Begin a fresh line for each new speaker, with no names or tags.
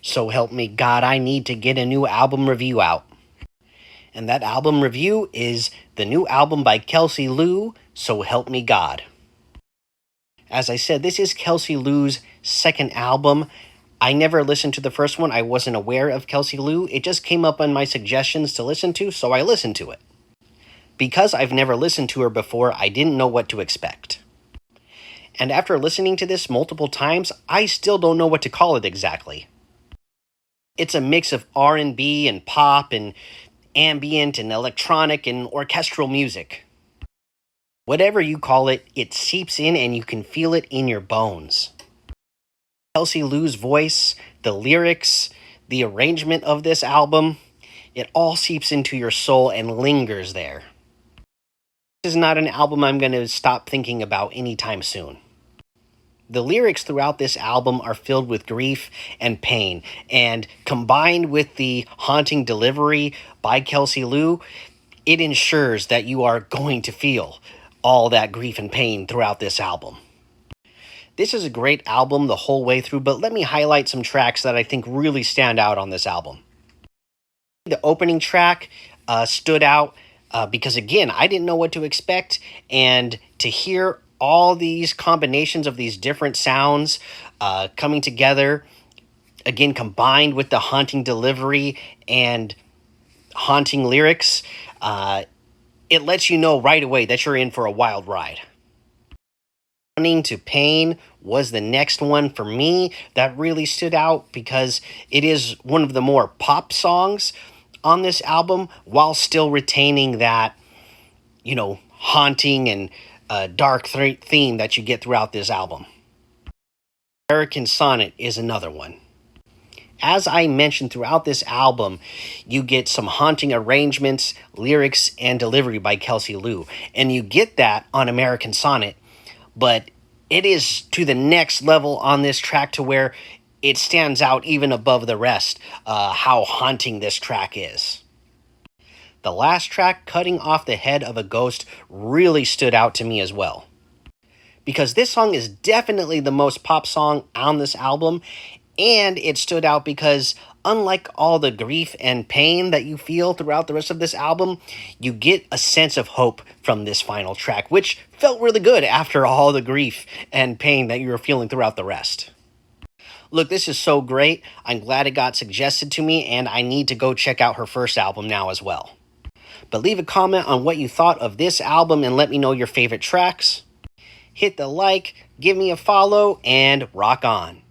So help me God, I need to get a new album review out. And that album review is the new album by Kelsey Lu, So Help Me God. As I said, this is Kelsey Lu's second album. I never listened to the first one. I wasn't aware of Kelsey Lu. It just came up on my suggestions to listen to, so I listened to it. Because I've never listened to her before, I didn't know what to expect. And after listening to this multiple times, I still don't know what to call it exactly. It's a mix of R&B and pop and ambient and electronic and orchestral music. Whatever you call it, it seeps in and you can feel it in your bones. Kelsey Lu's voice, the lyrics, the arrangement of this album, it all seeps into your soul and lingers there. This is not an album I'm going to stop thinking about anytime soon. The lyrics throughout this album are filled with grief and pain, and combined with the haunting delivery by Kelsey Lu, it ensures that you are going to feel all that grief and pain throughout this album. This is a great album the whole way through, but let me highlight some tracks that I think really stand out on this album. The opening track stood out because, again, I didn't know what to expect, and to hear all these combinations of these different sounds coming together, again, combined with the haunting delivery and haunting lyrics, it lets you know right away that you're in for a wild ride. Running to Pain was the next one for me that really stood out because it is one of the more pop songs on this album while still retaining that, haunting and dark theme that you get throughout this album. American Sonnet is another one. As I mentioned throughout this album, you get some haunting arrangements, lyrics, and delivery by Kelsey Lu. And you get that on American Sonnet, but it is to the next level on this track to where it stands out even above the rest, how haunting this track is. The last track, Cutting Off the Head of a Ghost, really stood out to me as well. Because this song is definitely the most pop song on this album, and it stood out because, unlike all the grief and pain that you feel throughout the rest of this album, you get a sense of hope from this final track, which felt really good after all the grief and pain that you were feeling throughout the rest. Look, this is so great. I'm glad it got suggested to me, and I need to go check out her first album now as well. But leave a comment on what you thought of this album and let me know your favorite tracks. Hit the like, give me a follow, and rock on.